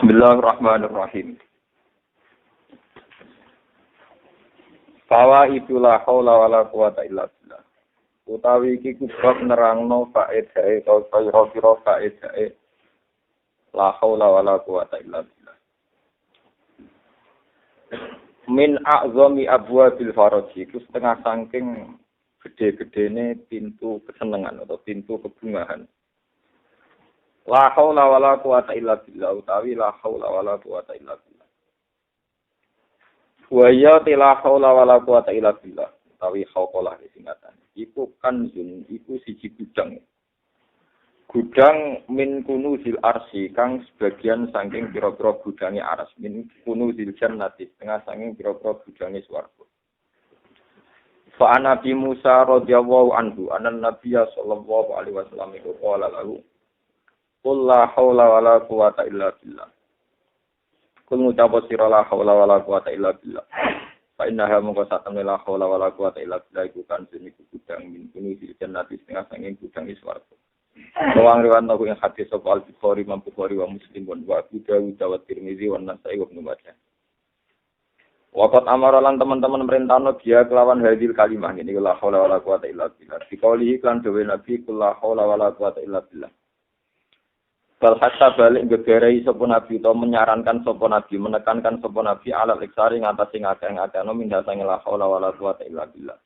Bismillahirrahmanirrahim. Fawa itulah haula wala quwata illa billah. Utawi iki kubab nerangno faedahe kira-kira faedahe la haula wala quwata illa billah. Min a'zami abwabil faraji, itu setengah saking gede-gedene pintu kesenangan atau pintu kebungahan. La haula wala quwata illa billah, utawi la haula wala quwata illa billah. Wa ya la haula wala quwata illa billah, utawi hauqalah singkatan. Iku kanzun, iku siji gudang. Gudang min kunuzil arsy, kang sebagian saking pira-pira gudange aras, min kunuzil jannati, setengah saking pira-pira gudange swarga. Fa Nabi Musa radhiyallahu anhu, anan Nabiya sallallahu alaihi wasallam qala lahu qul la haula wala quwata illa billah. Kul ngucap sira la haula wala quwata illa billah. Fa innaha mungkasatan la haula wala quwata illa billah iku kan seniku gudang min kunuzil jannati, setengah saking gudange swarga. Bawang riwayat aku yang hadis sapa Al-Bukhari, Imam Bukhari wa Muslim wa Abu Dawud wa Tirmizi wa Nasa'i wa Ibnu Majah. Waqat amara lan teman-teman merintahno dia kelawan hadil kalimah ini la haula wala quwata illa billah. Dikauli iklan dewe Nabi la haula wala quwata illa billah. Bal hatta balik gegerai sapa Nabi to menyarankan sapa Nabi, menekankan sapa Nabi alal iksari ngatasi ngakeh-ngakehno minha sang la haula wala quwata illa billah.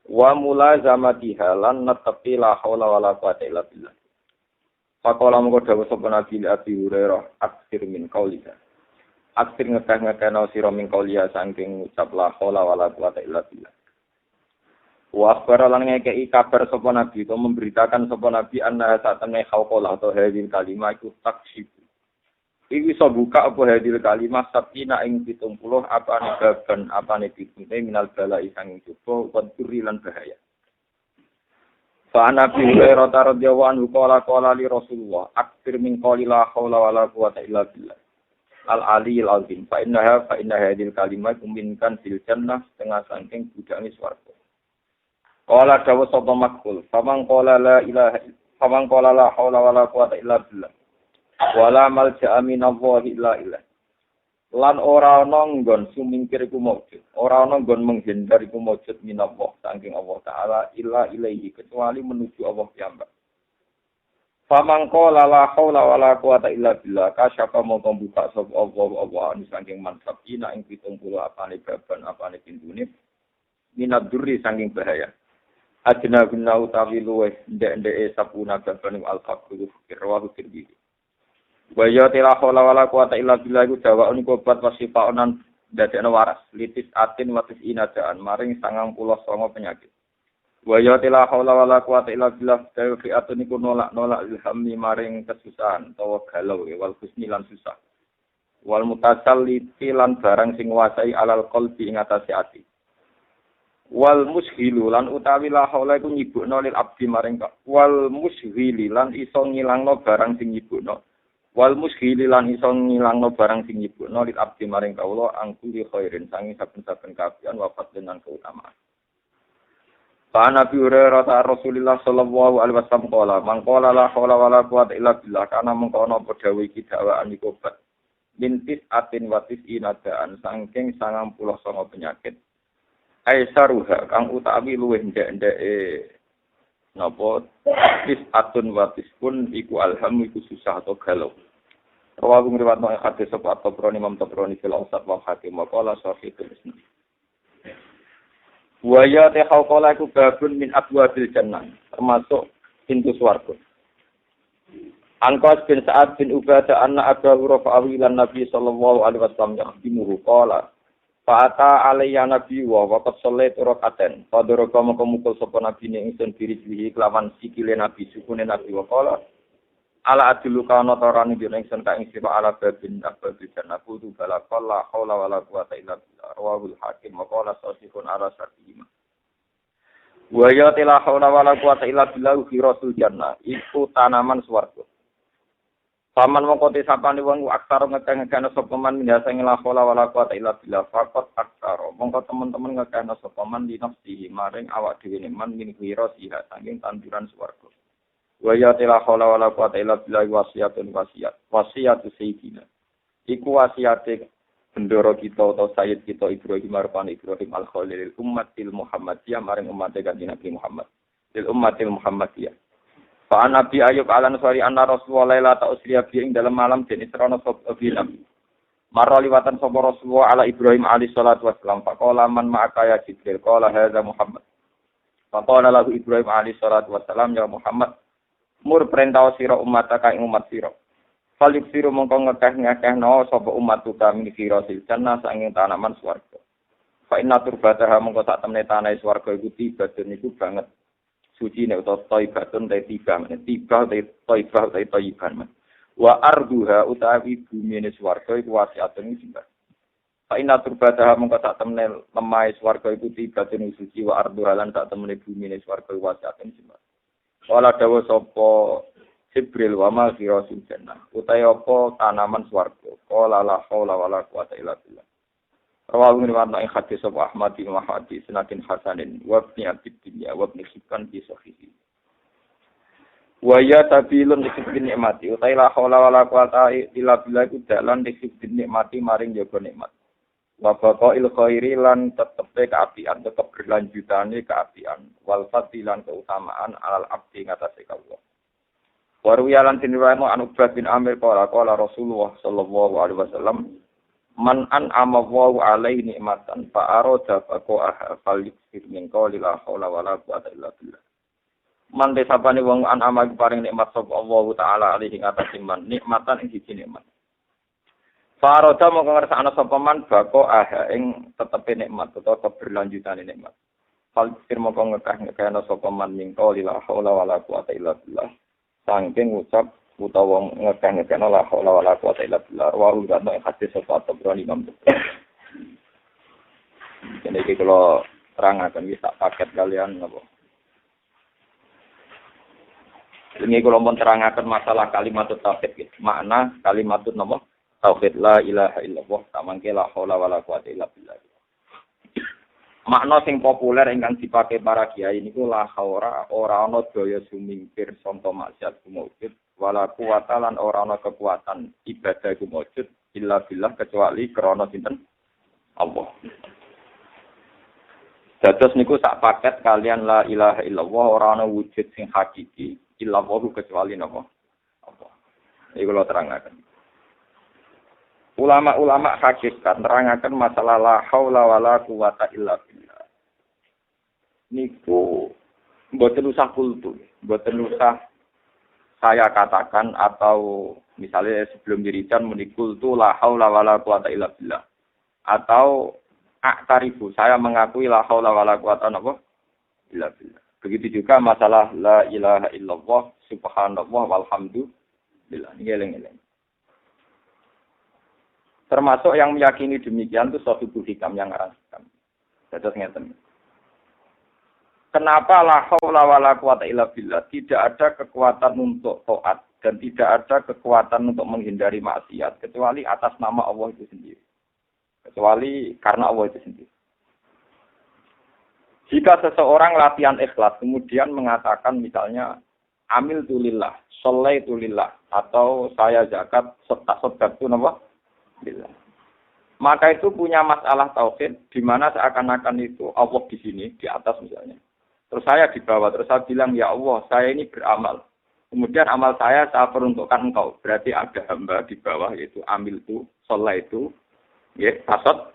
Wa mulazamatiha lan netepi la haula wala quwata illa billah. Faqala mengko dawuh sapa Nabi Abi Hurairah aksir min qaulika. Aksir ngekeh-ngekehno sira min qauliya saking ucap la haula wala quwata illa billah. Wa akhbara lan ngekei kabar sapa Nabi to memberitakan sapa Nabi anna satane hauqalah atau hadil kalimah iku taksib. Iki iso buka apa hadil kalimah sabina ing 70 apane baban apane pitune minal bala isang cukup waduri lan bahaya. Fa Nabi Hurairah radhiyallahu anhu qala li Rasulullah akthir min qouli la haula wala quwata illa billah. Al-aliyil azim fa inna hadil kalimah minkan fil jannah setengah saking budane swarga. Qala dawu sapa makul famang qala la haula wala quwata illa billah. Wala malja'a minallahi illa illah. Lan ora ana nggon sumingkir iku maujud, ora ana nggon menghindar iku maujud minallah saking Allah taala illa ilaihi kecuali menuju Allah piyambak. Famang qala la haula wala quwata illa billah kasyafa mongko buka sapa Allah saking mansab ina ing 70 apane baban apane pintune minad durri saking bahaya. Ajna guna utawi luweh ndek-ndeke sapuna baban al-faqru rawahu Tirmidzi. Wa ya la haula wala quwata illa billah iku dawa niku obat wasifaonan dadekno waras litis atin watis inadaan maring 99 penyakit. Wa ya la haula wala quwata illa billah fi'atun niku nolak ilhami maring kesusahan utawa galau wal husni lan susah. Wal mutasalliti lan barang sing nguasai alal qalbi ing atase ati. Wal mushilu lan utawi la haula iku nyibukno lil abdi maring wal mushili lan iso ngilangno barang sing nyibukno. Wal mushili lan iso ngilangno barang sing nyibukno lil abdi maring kawula angkuli khairin sangi saben-saben kabian wafat dengan keutamaan. Fa Nabi Hurairah Rasulullah sallallahu alaihi wasallam qala man qala la haula wala quwata illa billah kana mengkono padha iki dakwaan iku obat mintis atin watis inadaan saking 99 penyakit. Aisaruha kang utawi luwih ndek-ndeke napa tis atun watis pun iku alham iku susah atau galau. Rawahu riwayat hadis sapa Tabrani Imam Tabrani fil Awsat wa Hakim wa qala sahihul isnad. Wa ya ta hauqala iku babun min abwabil jannah termasuk pintu swarga. Angkas bin Sa'ad bin Ubadah anna Abu Hurairah lan Nabi sallallahu alaihi wasallam yaqdimuhu qala Fa'ata alayya nabi wa waqad shallaitu rak'atan. Fadoraka mukul sapa nabi ning ingsun diri kelawan sikile nabi sukune nabi wa qala ala adlu kana tarani dene ingsun ka ing sira ala babin abadul jannah kudu bala qala haula wala quwata illa billah rawahul hakim wa qala sahihun ala sartihima. Wa ya la haula wala quwata illa billah fi rasul jannah iku tanaman swarga. Paman mongko sapane wong aksara ngekeh-ngekehna sapa man minasa la haula wala quwata illa billah faqat aksara mongko teman-teman ngekehna sapa man di nafsihi maring awak dhewe man min wirasiha saking tanduran swarga. Wa ya la haula wala quwata illa billah wasiatun wasiatu sayyidina. Iku wasiate bendoro kita atau sayyid kita Ibrahim Arfan Ibrahim Al-Khalil ummatil Muhammadiyah maring umat Kanjeng Nabi Muhammad. Lil ummatil Muhammadiyah. Fa Nabi Ayub Al-Ansari anna Rasulullah la ta'usriya bi ing dalam malam den Israna Nabi Nabi. Marra liwatan sapa Rasulullah ala Ibrahim alaihi salatu wassalam. Faqala man ma'aka ya Jibril qala hadza Muhammad. Faqala lahu Ibrahim alaihi salatu wassalam ya Muhammad mur perintah sira umataka ing umat sira. Falik sira mongko ngekeh-ngekehno sapa umat kami sira silcana sanging tanaman swarga. Fa inna turbataha mongko sak temne tanah swarga iku tibadun iku banget. Suci nek utawa thaibatun ta tiba tiba ta thaiban wa arduha utawi bumi ne swarga iku wasiatun sing fa inna turbataha mongko sak temne lemah swarga iku tibatun suci wa arduha lan sak temne bumi ne swarga wasiatun sing wala dawa sapa Jibril wa ma fi rasul jannah utawi apa tanaman swarga qala la haula wala quwata illa billah. Rawahu riwayat ing hadis sapa Ahmad bin Mahdi sanatin hasanin wa ibn Abi Dunya wa ibn Hibban fi sahihi. Wa ya tabilun disebut nikmati utawi la haula wala quwata illa billah iku dalan disebut nikmati maring jaga nikmat. Wa baqail khairi lan tetepe kaapian tetep berlanjutane kaapian wal fadilan keutamaan alal abdi ngatasé Allah. Wa ruwiyalan tinriwayatno an Ubaid bin Amir qala Rasulullah sallallahu alaihi wasallam man an'ama Allahu alaihi nikmatan fa arada faqaha falyukfir min qawli la haula wala quwata illa billah. Man desapane wong an'ama paring nikmat sapa Allah taala alaihi ngatasi man nikmatan ing siji nikmat. Fa arada mongko ngersakno sapa man faqaha ing tetepe nikmat utawa keberlanjutane nikmat. Falyukfir mongko ngekeh-ngekehno sapa man min qawli la haula wala quwata illa billah. Sangking ucap utawa ngekeh-ngekehno la haula wala quwata illa billah wa urutno hadis sapa Tabrani Imam Bukhari. Jadi iki kula terangaken wis tak paket kalian napa. Ini kula mun terangaken masalah kalimat tauhid iki. Makna kalimat napa? Tauhid la ilaha illallah samangke la haula wala quwata illa billah. Makna sing populer ingkang dipakai para kiai niku la haura ora ana daya sumingkir sangka maksiat kumujud wala kuwata lan ora ana kekuatan ibadah iku mujud illa billah kecuali krana sinten Allah. Dados niku sak paket kalian la ilaha illallah ora ana wujud sing hakiki illallah kecuali napa Allah. Iki kula terangaken. Ulama-ulama hakikat nerangaken masalah la haula wala quwata illa billah. Niku mboten usah kultu, mboten usah saya katakan atau misalnya sebelum wiridan menikul tu la haula wala quwata illa billah atau aktarifu saya mengakui la haula wala quwata illa billah. Begitu juga masalah la ilaha illallah subhanallah walhamdulillah. Ini eleng-eleng. Termasuk yang meyakini demikian itu Sohibul Hikam yang ngarang hikam. Terus ngeten. Kenapa la haula wala quwata illa billah? Tidak ada kekuatan untuk taat dan tidak ada kekuatan untuk menghindari maksiat kecuali atas nama Allah itu sendiri. Kecuali karena Allah itu sendiri. Jika seseorang latihan ikhlas kemudian mengatakan misalnya amil tulillah, sholai tulillah atau saya zakat sedekah itu nama billah. Maka itu punya masalah tauhid di mana seakan-akan itu Allah di sini di atas misalnya. Terus saya di bawah, terus saya bilang, ya Allah, saya ini beramal. Kemudian amal saya peruntukkan engkau. Berarti ada hamba di bawah, yaitu amil itu, sholat itu, ya, tasod.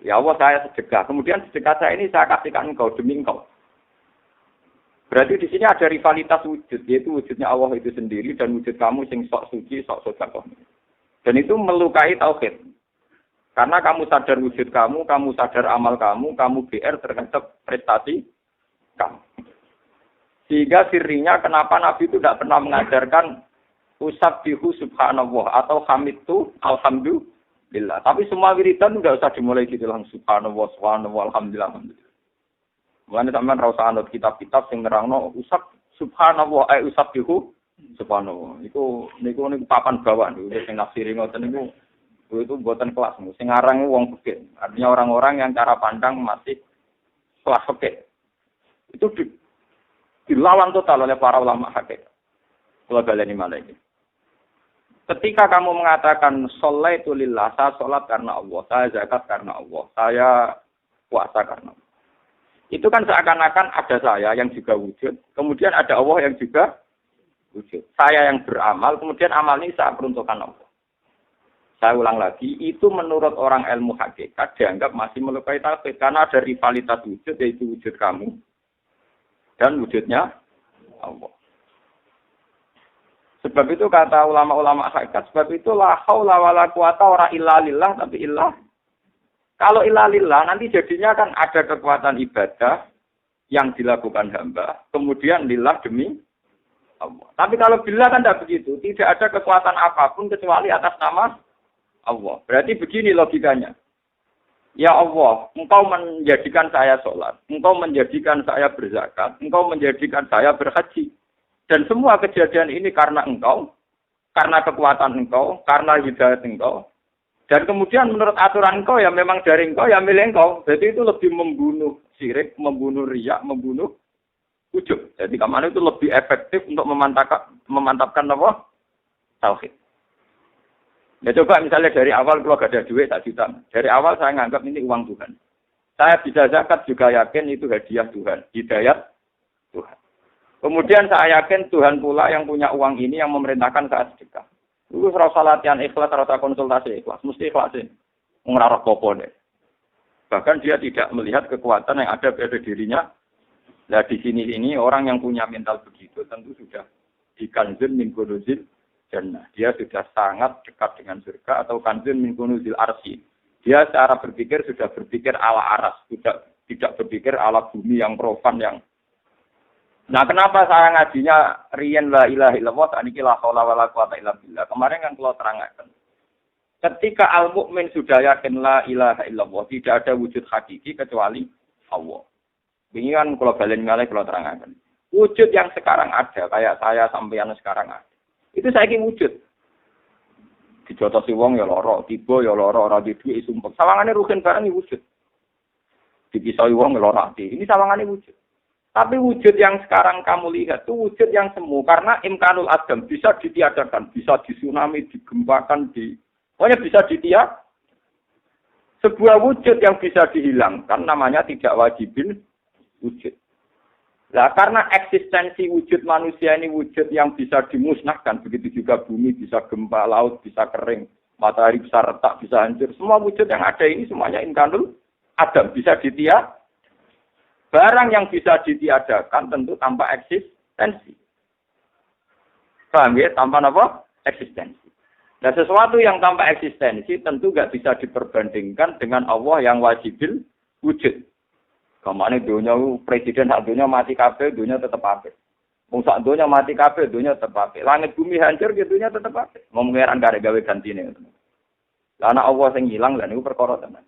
Ya Allah, saya sedekah. Kemudian sedekah saya ini saya kasihkan engkau, demi engkau. Berarti di sini ada rivalitas wujud, yaitu wujudnya Allah itu sendiri, dan wujud kamu yang sok suci, sok sedekah. Dan itu melukai tauhid. Karena kamu sadar wujud kamu sadar amal kamu BR terhadap prestasi kamu. Sehingga sirinya kenapa Nabi itu tidak pernah mengajarkan usabbihu subhanallah atau hamidtu alhamdulillah. Tapi semua wiridan tidak usah dimulai gitu langsung subhanallah alhamdulillah. Mulane sampean ra usah anut kitab-kitab sing nerangno subhanallah usabbihu subhanallah. Niku papan bawah niku sing nafsiri ngoten niku itu buatan kelas. Sing aran wong fikih. Artinya orang-orang yang cara pandang masih kelas fikih. Itu dilawan total oleh para ulama hakikat. Kalau kalian ini malah ini. Ketika kamu mengatakan sholaitu lillah, saya sholat karena Allah, saya zakat karena Allah, saya puasa karena Allah. Itu kan seakan-akan ada saya yang juga wujud, kemudian ada Allah yang juga wujud. Saya yang beramal, kemudian amal ini saya peruntukkan Allah. Saya ulang lagi, itu menurut orang ilmu hakikat dianggap masih melukai tauhid karena ada rivalitas wujud, yaitu wujud kamu dan wujudnya Allah. Sebab itu kata ulama-ulama hakikat, sebab itu la haula wala quwata ora illa lillah tapi illah. Kalau illa lillah nanti jadinya kan ada kekuatan ibadah yang dilakukan hamba, kemudian lillah demi Allah. Tapi kalau billah kan tidak begitu, tidak ada kekuatan apapun kecuali atas nama Allah. Berarti begini logikanya. Ya Allah, Engkau menjadikan saya sholat, Engkau menjadikan saya berzakat, Engkau menjadikan saya berhaji. Dan semua kejadian ini karena Engkau, karena kekuatan Engkau, karena hidayat Engkau. Dan kemudian menurut aturan Engkau, ya memang dari Engkau, ya milik Engkau. Jadi itu lebih membunuh syirik, membunuh riya, membunuh ujub. Jadi kemana itu lebih efektif untuk memantapkan apa? Tauhid. Ya coba misalnya dari awal kalau gak ada duit tak juta. Dari awal saya nganggap ini uang Tuhan. Saya bisa zakat juga yakin itu hadiah Tuhan, hidayat Tuhan. Kemudian saya yakin Tuhan pula yang punya uang ini yang memerintahkan saya sedekah. Itu rasa latihan ikhlas, rasa konsultasi ikhlas, mesti ikhlasin. Ngerarok popo deh. Bahkan dia tidak melihat kekuatan yang ada pada dirinya. Nah di sini orang yang punya mental begitu tentu sudah dikanzun min kunuzil jannah. Dia sudah sangat dekat dengan surga atau kanzun min kunuzil arsy. Dia secara berpikir sudah berpikir ala aras, tidak berpikir ala bumi yang profan yang. Nah, kenapa saya ngajinya riyen la ilaha illallah saniki la haula wala quwata illa billah. Kemarin kan kalau terangkan. Ketika al-mukmin sudah yakin la ilaha illallah, tidak ada wujud hakiki kecuali Allah. Ini kan kalau balen ngalih kalau terangkan. Wujud yang sekarang ada, kayak saya sampeyan sekarang ada. Itu saiki wujud. Dijotosi wong ya lara, tiba ya lara, ora duwe sumpek. Sawangane rugen barang wujud. Dipisahi wong lara ati. Ini sawangane wujud. Tapi wujud yang sekarang kamu lihat itu wujud yang semu karena imkanul adam bisa ditiadakan, bisa disunami, digempakan, pokoknya bisa ditiadakan. Sebuah wujud yang bisa dihilangkan namanya tidak wajibin wujud. Nah, karena eksistensi wujud manusia ini wujud yang bisa dimusnahkan, begitu juga bumi bisa gempa, laut bisa kering, matahari bisa retak, bisa hancur. Semua wujud yang ada ini semuanya imkanul adam bisa ditiadakan. Barang yang bisa ditiadakan tentu tanpa eksistensi. Paham ya? Tanpa apa? Eksistensi. Nah, sesuatu yang tanpa eksistensi tentu nggak bisa diperbandingkan dengan Allah yang wajibil wujud. Kemana dunia presiden hak dunia mati kabeh, dunia tetap apik. Wong sak dunia mati kabeh, dunia tetap apik. Langit bumi hancur, dunia tetap apik. Mau mengeran gak gawe gantine. Lah ana Allah sing ilang lan niku perkara tenan.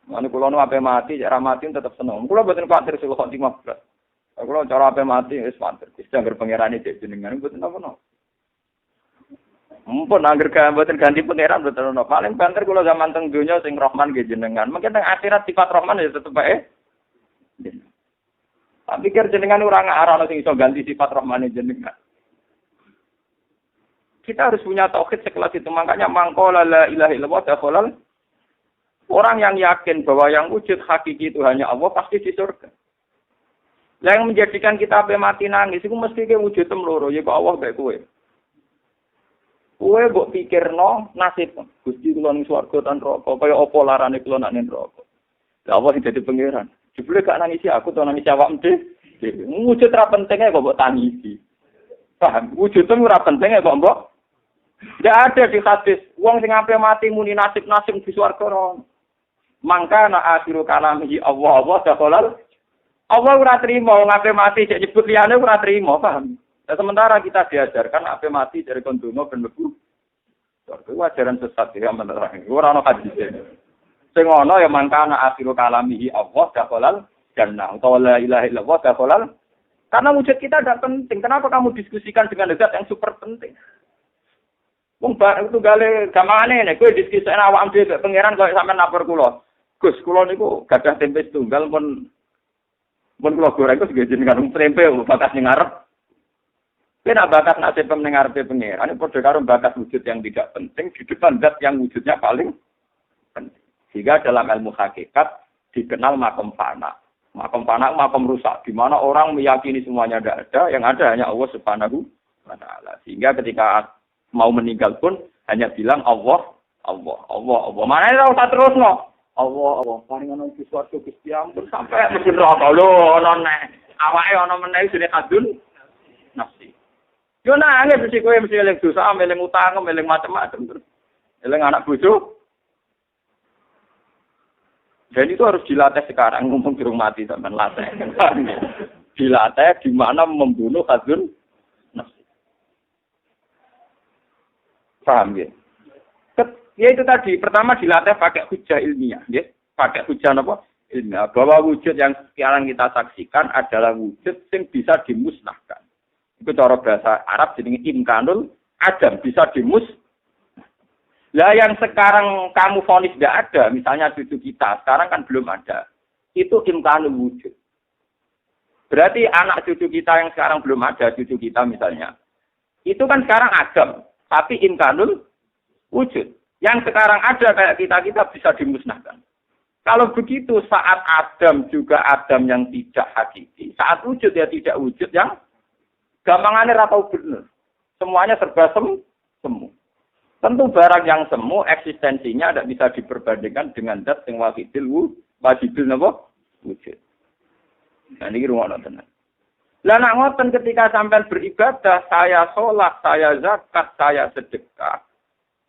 Mane kula nu ape mati, cara mati tetep seneng. Kula mboten kuwatir sing kok timah belas. Kula cara ape mati wis pantes. Wis anggar pangerane cek jenengan mboten apa-apa. Mumpun anggar mboten ganti pangeran mboten ono. Paling banter kula zaman teng donya sing Rahman nggih jenengan. Mungkin teng akhirat sifat Rahman ya tetep bae. Tak pikir jenengan ora ngarana sing iso ganti sifat Rahmane jenengan. Kita harus punya tauhid sekelas itu. Makanya mangkola la ilaha illallah dakhalal. Orang yang yakin bahwa yang wujud hakiki itu hanya Allah pasti di surga. Yang menjadikan kita mati nangis itu mesti ke wujud temloro ya Allah baik kowe. Kowe mbok pikirno nasib Gusti kula ning swarga tan neraka kaya apa larane kula nak ning neraka. Lah Allah sing dadi pangeran. Jebule gak nangisi aku to nangisi awakmu dhewe. Wujud ra pentinge kok mbok tangisi. Paham? Wujud ora pentinge kok mbok. Tidak ada di hadis wong sing ape mati muni nasib-nasib di swarga ora. Mangka na akhiru kalamihi Allah dakhalal. Allah ora trimo wong ape mati cek nyebut liyane ora trimo, paham? Nah, sementara kita diajarkan ape mati dari kondono ben mlebu. Itu ajaran sesat ya menerang. Ora ono hadis. Sing ono ya mangka na akhiru kalamihi Allah dakhalal jannah. Utawa la ilaha illallah dakhalal. Karena wujud kita tidak penting. Kenapa kamu diskusikan dengan zat yang super penting? Wong itu gale gamane nek kowe diskusikane awakmu dhewe pangeran kok sampean lapor kula. Gus, kula niku gadah tempe setunggal pun kula goreng kok jenengan tempe bakas ning ngarep. Kena bakat nasib mendengar pengeran, ini padha karo bakat wujud yang tidak penting di depan zat yang wujudnya paling penting. Sehingga dalam ilmu hakikat dikenal makom fana. Makom fana makom rusak, di mana orang meyakini semuanya tidak ada, yang ada hanya Allah Subhanahu wa taala. Sehingga ketika mau meninggal pun hanya bilang Allah. Mana ora usah terusno. Allah, paling ana sesuatu Gusti ampun sampai mesti neraka lho ana nek awake ana meneh jenenge kadun nafsi. Yo nangis mesti kowe mesti eling dosa, eling utang, eling macam-macam terus. Eling anak bojo. Dan itu harus dilatih sekarang, ngomong durung mati sampean latih. Dilatih di mana membunuh kadun nafsi. Paham ya? Ya itu tadi, pertama dilatih pakai hujah ilmiah, ya. Pakai hujah apa? Ilmiah. Bahwa wujud yang sekarang kita saksikan adalah wujud yang bisa dimusnahkan. Itu cara bahasa Arab jadi imkanul adam, bisa dimusnahkan. Lah yang sekarang kamu vonis tidak ada, misalnya cucu kita, sekarang kan belum ada. Itu imkanul wujud. Berarti anak cucu kita yang sekarang belum ada, cucu kita misalnya. Itu kan sekarang adam, tapi imkanul wujud. Yang sekarang ada kayak kita bisa dimusnahkan. Kalau begitu saat Adam juga Adam yang tidak hakiki. Saat wujud ya tidak wujud yang gampangannya ratau benar. Semuanya serba semu. Tentu barang yang semu eksistensinya tidak bisa diperbandingkan dengan zat yang wajibul wujud. Nah ini ruang tenan. Lah nak ngoten ketika sampai beribadah, saya sholat, saya zakat, saya sedekah.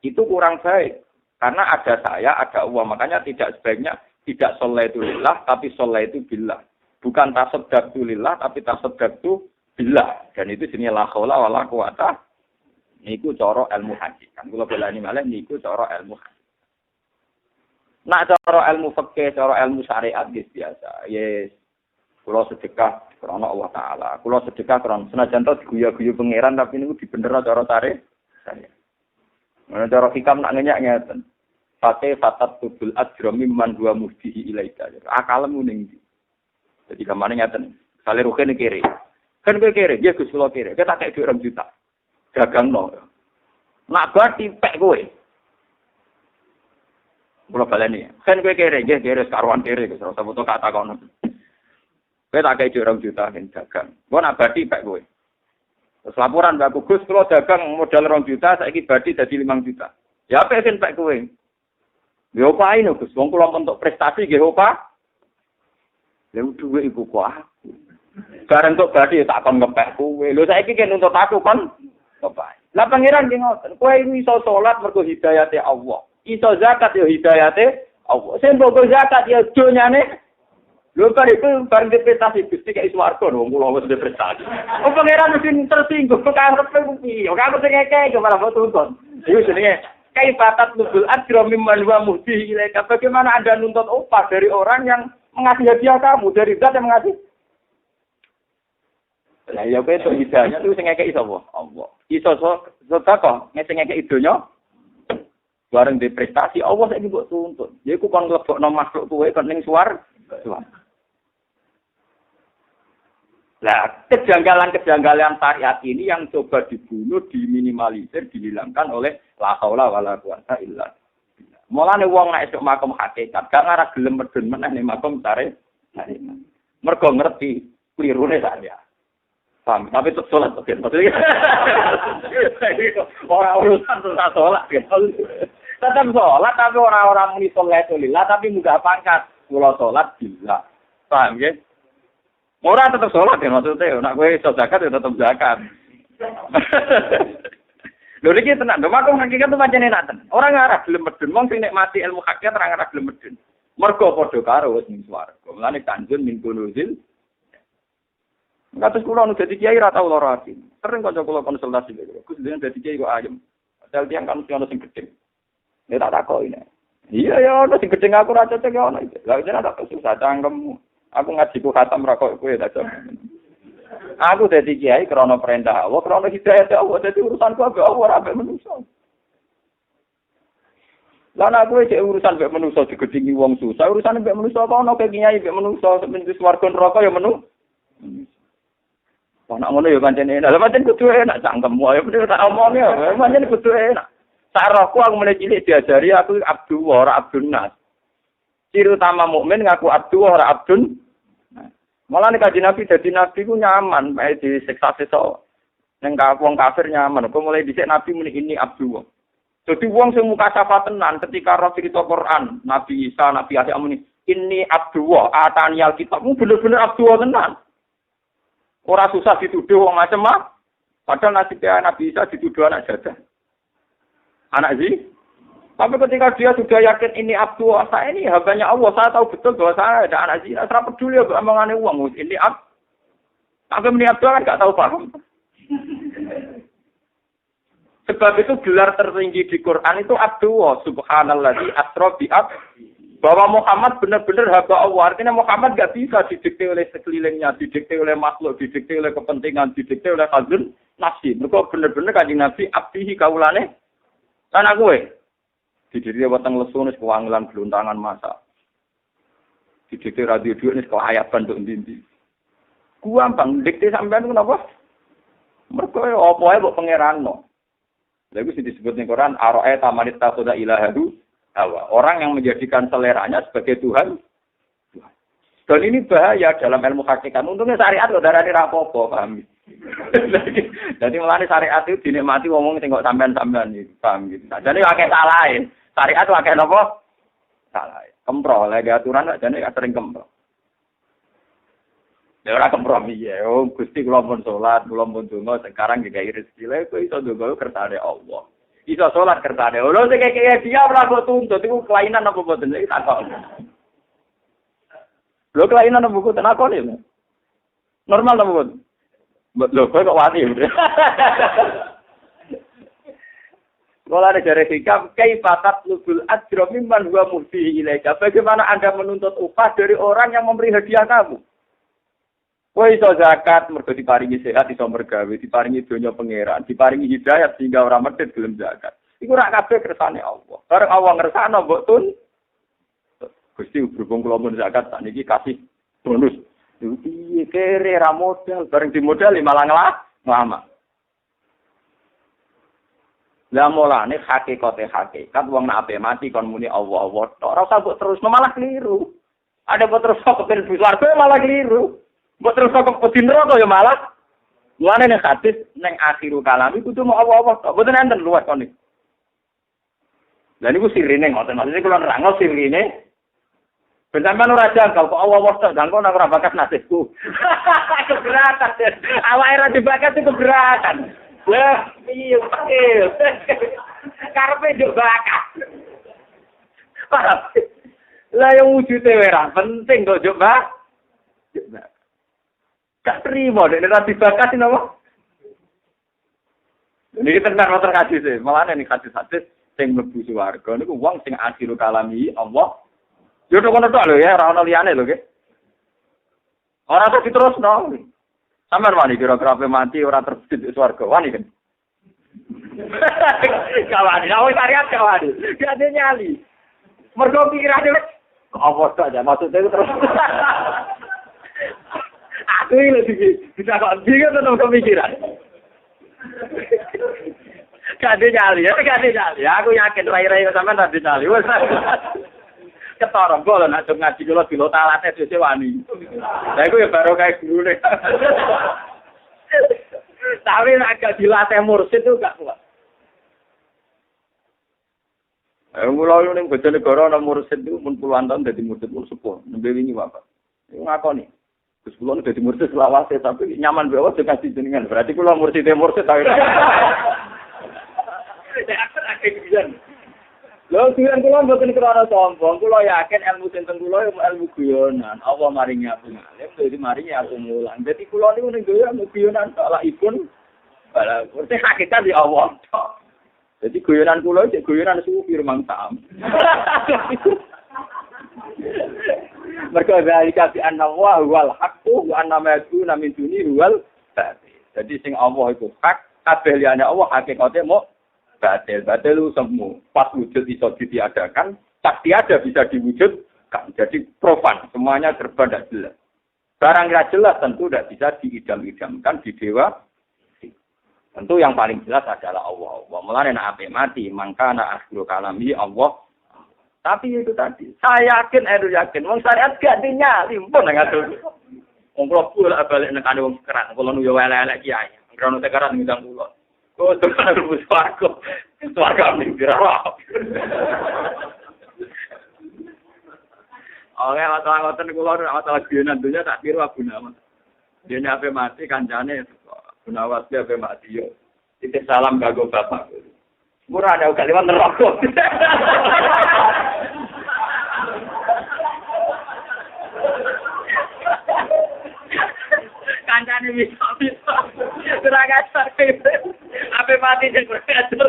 Itu kurang baik. Karena ada saya, ada Allah. Makanya tidak sebaiknya tidak sholaitu lillah, tapi sholaitu billah. Bukan tasaddaqtu lillah, tapi tasaddaqtu billah. Dan itu jenis la haula wala quwata. Niku cara ilmu hadis. Kan kula belani malih niku cara ilmu hadis. Nak cara ilmu fikih, cara ilmu syariat biasa. Yes. Kula sedekah karena Allah Taala. Kula sedekah karena senajan to diguyu-guyu pangeran tapi niku dibener cara tarik saya. Mana cara hikam nak ngenyak ngeten. Pakai fatat tubul ajra mimman dua muhdihi ilaika. Akalmu ning ndi. Jadi kamane ngeten. Sale ruhen kiri. Kan kowe kiri, ya Gus kula kiri. Kita tak dhuwit 2 juta. Dagangno. Nak bati pek kowe. Kula baleni. Kan kowe kiri, nggih kiri karuan kiri Gus. Ora foto kata kono. Kowe tak kei dhuwit 2 juta ben dagang. Kok nak bati pek kowe. Terus laporan Mbak Gus, kalau dagang modal 2 juta, saiki badi jadi 5 juta. Ya apa sih Pak kowe? Ya apa ini Gus? Wong kula untuk prestasi nggih apa? Lha duwe iku kok. Bareng kok badi tak kon ngepek kowe. Lho saiki kan untuk aku kon apa? Lah pangeran ki ngoten, kowe iso salat mergo hidayate Allah. Iso zakat ya hidayate Allah. Sing mbok zakat ya donyane. Lho bar itu bareng prestasi Gusti kayak swarga wong kula wis prestasi. Oh pangeran mesti tersinggung kok arep piye? Kok aku sing ngekek malah tuntut. Iku jenenge kaifatat nuzul ajra mimman wa muhdi ilaika. Bagaimana Anda nuntut upah dari orang yang mengasih hadiah kamu, dari zat yang mengasih? Lah ya kowe itu hidayahnya itu sing ngekeki sapa? Allah. Iso sedekah sing ngekeki donya. Bareng di prestasi Allah saiki mbok tuntut. Ya iku kon nglebokno makhluk kowe kon ning swarga. Nah, kejanggalan syariat ini yang coba dibunuh, diminimalisir, dihilangkan oleh la haula wala quwata illa billah. Mulane wong nek esuk makom hakikat, gak ngarah gelem medun meneh ning makom syariat. Mergo ngerti klirune saya. Paham, tapi tetep salat oke. Ora urusan salat gitu. Tetap salat tapi orang-orang muni salat lillah tapi mudah pangkat. Kula salat billah. Paham nggih? Ora tetep salat ya maksudnya, nek kowe iso zakat ya tetep zakat. Lho iki tenan, lho makom hakikat itu pancen enak tenan. Ora ngarah gelem medun, wong sing nikmati ilmu hakikat ora ngarah gelem medun. Mergo padha karo wis ning swarga. Mulane kanjeng min kunuzil. Kados kula nu dadi kiai ra tau lara ati. Sering kanca kula konsultasi lho. Gus dene dadi kiai kok ayem. Padahal tiyang kan ono sing gedhe. Ya tak takoki nek. Iya ya ono sing gedhe aku ra cocok ya ono. Lah jenenge tak susah cangkemmu. Aku ngaji ku khatam ra kok kowe tak jamin. Aku dadi kiai krana perintah Allah, krana hidayah Allah, dadi urusanku ambek Allah ora ambek manusa. Lah nek kowe cek urusan ambek manusa digedhingi wong susah, urusan ambek manusa apa ono kiai ambek manusa sampeyan swarga neraka ya Wah nak ngono ya pancen enak. Lah pancen kudu enak cangkemmu. Ya bener tak omongi ya. Pancen kudu enak. Sarahku aku mulai cilik diajari aku Abdul ora Abdun Nas. Ciri utama mukmin ngaku Abdul ora Abdun. Malah nek kanjeng Nabi dadi nabi ku nyaman, bae disiksa-siksa. Ning wong kafir nyaman. Kok mulai dhisik Nabi muni ini Abdul. Jadi wong sing muka syafa tenan ketika roh cerita Quran, Nabi Isa, Nabi Yahya muni ini Abdul, atani alkitab, bener-bener Abdul tenan. Ora susah dituduh wong macam mah. Padahal nasibnya Nabi Isa dituduh anak jadah. Anak Zi. Tapi ketika dia sudah yakin ini Abdul, saya ini hambanya Allah, saya tahu betul bahwa saya ada anak Zi. Saya peduli ya omongannya uang. Ini Tapi ini Abdul kan nggak tahu paham. Sebab itu gelar tertinggi di Quran itu Abdul. Subhanalladzi asra bi bahwa Muhammad benar-benar hamba Allah. Artinya Muhammad nggak bisa didikte oleh sekelilingnya, didikte oleh makhluk, didikte oleh kepentingan, didikte oleh hazun nafsi. Mereka benar-benar kanjeng Nabi abdihi kaulane tanah gue. Didikte weteng lesu nis kewangilan geluntangan masa. Didikte radio duit nis kehayaban untuk ndi-ndi. Gua bang dikte sampean kenapa? Mereka apa ae mbok pangeranno. Lha iku disebut ning Quran ara'a tamanit taquda ilahahu. Orang yang menjadikan seleranya sebagai Tuhan. Dan ini bahaya dalam ilmu hakikat. Untungnya syariat kok darane ra apa-apa, paham. Jadi melane syariat itu dinikmati ngomong sing kok sampean-sampean iki, paham gitu. Jadi akeh salahe. Syariat akeh napa? Salahe. Kempro, lek aturan jane sering kempro. Ya ora kempro piye. Oh, Gusti kula pun salat, kula pun donga, sekarang nggih rezeki lha kok iso ndonga kersane Allah. Iso sholat kertane. Lho sing kaya dia ora kok tuntut iku kelainan apa boten iki takok. Lho kelainan apa boten takon. Normal apa boten? Lho kok wani. Kalau ada dari hikam, kaifatat lubul ajro mimman huwa muhdihi ilaika. Bagaimana Anda menuntut upah dari orang yang memberi hadiah kamu? Kowe iso zakat mergo diparingi sehat iso mergawe, diparingi donya pangeran, diparingi hidayat sehingga ora medhit gelem zakat. Iku rak kabeh kersane Allah. Bareng Allah ngersakno mbok tun. Gusti berhubung kula mun zakat sakniki kasih bonus. Piye kere ra modal, bareng dimodali malah ngelama. Lah mulane hakikate hakikat wong nek ape mati kon muni Allah Allah tok ora usah mbok terus malah keliru. Ada mbok terus kok ben swarga malah keliru. Mbok terus kok putih neraka ya malah. Mulane nek hadis ning akhiru kalam iku kudu mau Allah-Allah tok. Mboten enten luwes kon iki. Lah niku sirine ngoten. Maksudnya kula nerangno sirine. Ben sampean ora jangkal kok Allah-Allah tok, jangkal nek ora bakas nasibku. Keberatan. Awake ora dibakas itu keberatan. Wah, iya pakil. Karepe nduk bakas. Paham? Lah yang wujude ora penting kok nduk bakas. Gak terima, nek ora dibakasin apa? Niki tenan wonten hadis e, malah nek hadis-hadis sing mlebu swarga niku wong sing akhiru kalami Allah. Yo tok ngono tok lho ya, ora ono liyane lho nggih. Ora kok diterusno. Sampeyan wani kira-kira mati ora terbit swarga, wani kan. Kawani, awak syariat kawani. Gak ada nyali. Mergo pikirane apa tok aja maksudnya terus. Aku ini bisa kok bingung tentang pemikiran. Gak ada nyali. Aku yakin rai-rai sama nanti nyali. Ketorong gue nak ngaji kalau di lotalatnya sih wani. Nah aku ya baru kayak guru nih. Tapi agak dilatih mursid itu gak kuat. Mulai ning Bojonegoro ana mursid itu mun puluhan tahun dadi mursid sepuh. Nembe wingi wae. Iku ngakoni. Terus kula dadi mursid selawase tapi nyaman bae wae kasih jenengan. Berarti kula mursid tapi. Ya aku biyen. Lho tujuan kula mboten krana sombong. Kula yakin ilmu sinten kula ilmu guyonan. Allah maringi aku ngalim, dadi maringi aku mulang. Dadi kula niku ning donya ilmu guyonan kok ipun. Bala mesti hakikat di Allah. Jadi guyonan kula iki guyonan sufi rumangsam. Mergo zalika bi anna wa wal haqqu wa anna ma yakuna min duni wal batil. Jadi sing Allah iku hak, kabeh liyane Allah hakikate mau batil itu semu. Pas wujud iso ditiadakan, tak tiada bisa diwujudkan. Jadi profan, semuanya serba tidak jelas. Barang tidak jelas tentu tidak bisa diidam-idamkan di dewa. Tentu yang paling jelas adalah Allah. Mulane nek ape mati, mangka ana akhiru kalami Allah. Tapi itu tadi, saya yakin, wong syariat gak dinyali, pun ngatur. Wong kula pula balik nek ana wong kerat, kula nu yo elek-elek kiai. Ngrono tekeran ngundang kula. Kok tekan rubus warga. Warga ning dirah. Oke, masalah-masalah kula masalah dina dunya tak kira Abu Nawas. Dene ape mati kancane Abu Nawas ape mati yo. Titip salam kanggo bapak. Murah ada kali neraka. Kancane bisa. Kurang ajar. Ape mati sing kurang ajar.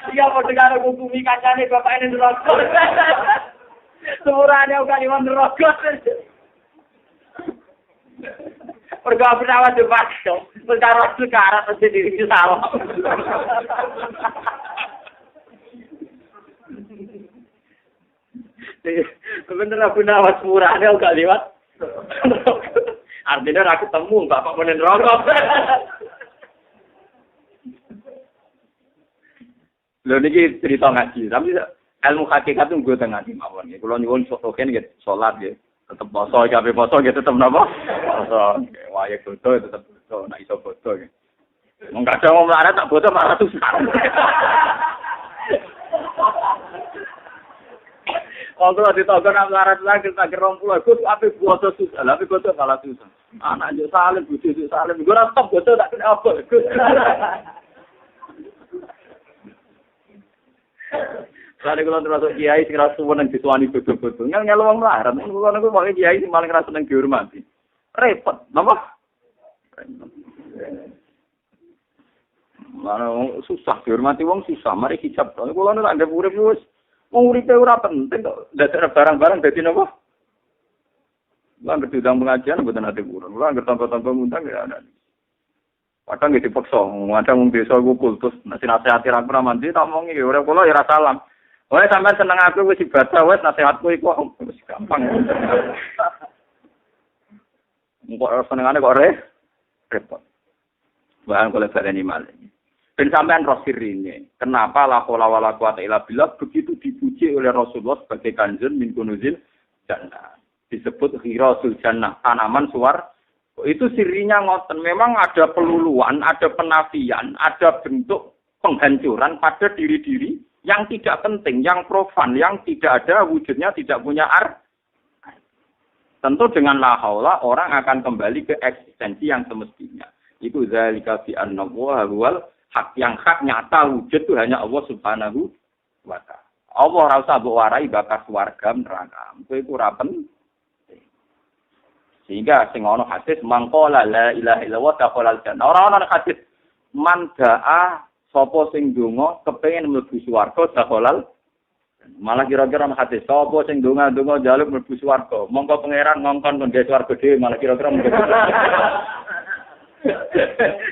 Dia mau dengar hukumi kancane bapak ini neraka. Semurane kali neraka. Pergaulan perawat debat, perkara sekarang mesti diri salah. Sebenarnya perawat murahnya udah lewat. Artinya aku temu bapak menen rokok. Lho niki cerita ngaji, tapi ilmu hakikat itu gue tengah di mawon. Kalau nyuwun soken gitu, sholat gitu, tetap poso, kabeh poso gitu, tetap napa? Poso, wayah foto tetap foto, nak iso foto gitu. Enggak ada mau melarat tak foto malah susah. Kalau ditokon nak melarat lagi tak kerompulan, gue ape foto susah, tapi foto malah susah. Anak yo salim, bojo yo salim, gue ora top foto tak kena apa. Soale kula terus kiai sing ra suwen disuwani bodho-bodho. Ngel wong melarat. Kula niku mau kiai sing paling ra seneng dihormati. Repot, napa? Mana susah dihormati wong susah. Mari hijab. Kula niku tak ndek urip wis wong uripe ora penting kok. Dadak barang-barang dadi napa? Lah ngerti ndang pengajian mboten ate kurun. Kula ngerti tanpa-tanpa ngundang ya ana. Padahal nggih dipaksa, kadang wong desa iku kultus, nek nasihati ra pernah mandi tak omongi ya ora kula ya ra salam. Wae sampean seneng aku wis ibadah wis nasihatku iku wis gampang. Kok senengane kok repot. Bahan kula baleni malih. Ben sampean roh sirine. Kenapa la haula wala quwata illa billah begitu dipuji oleh Rasulullah sebagai kanjeng min kunuzil jannah. Disebut khirasul jannah, tanaman suar. Itu sirinya ngoten. Memang ada peluluan, ada penafian, ada bentuk penghancuran pada diri-diri yang tidak penting, yang profan, yang tidak ada wujudnya, tidak punya Tentu dengan la haula orang akan kembali ke eksistensi yang semestinya. Itu zalika bi annahu huwal hak, yang hak nyata wujud itu hanya Allah Subhanahu wa taala. Allah ora usah mbok warai bakas warga neraka. Iku ora penting. Sehingga sing ana hadis mangqala la ilaha illallah taqallal jannah. Ora ana hadis man da'a sapa sing donga kepengin mlebu swarga taqallal. Malah kira-kira ana hadis sapa sing donga-donga njaluk mlebu swarga. Mongko pangeran ngongkon nggawe swarga dhewe malah kira-kira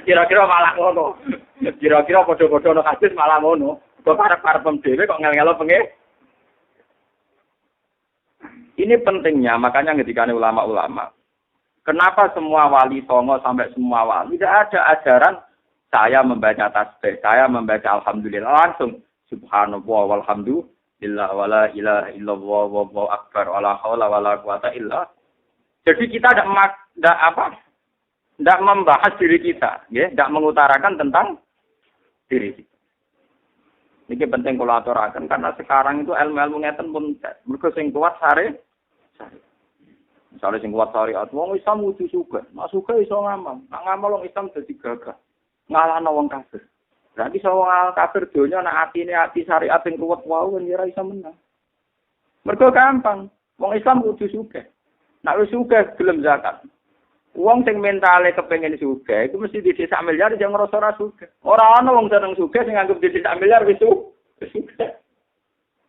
kira-kira malah ngono. Kira-kira padha-padha ana hadis malah ngono. Kok karep-karepem dhewe kok ngel-ngelo pengen. Ini pentingnya, makanya ketika ulama-ulama kenapa semua wali songo sampai semua wali tidak ada ajaran saya membaca tasbih, saya membaca alhamdulillah langsung subhanallah walhamdulillah wala ilaha illallah wallahu akbar wala haula wala quwata illa. Jadi kita tidak membahas diri kita, ya, tidak mengutarakan tentang diri kita. Ini penting kalau aturakan karena sekarang itu ilmu-ilmu ngeten pun mergo sing kuat sare. Misalnya sing kuat syariat, wong Islam kudu sugih. Nek sugih iso ngamal. Nek ngamal wong Islam dadi gagah. Ngalahno wong kafir. Berarti iso wong kafir donya nek atine ati syariat sing kuat wae ora iso menang. Mergo gampang. Wong Islam kudu sugih. Nek wis sugih gelem zakat. Wong sing mentale kepengin sugih iku mesti dhisik sak miliar sing ngrasa ora sugih. Ora ana wong seneng sugih sing anggap dhisik sak miliar wis sugih.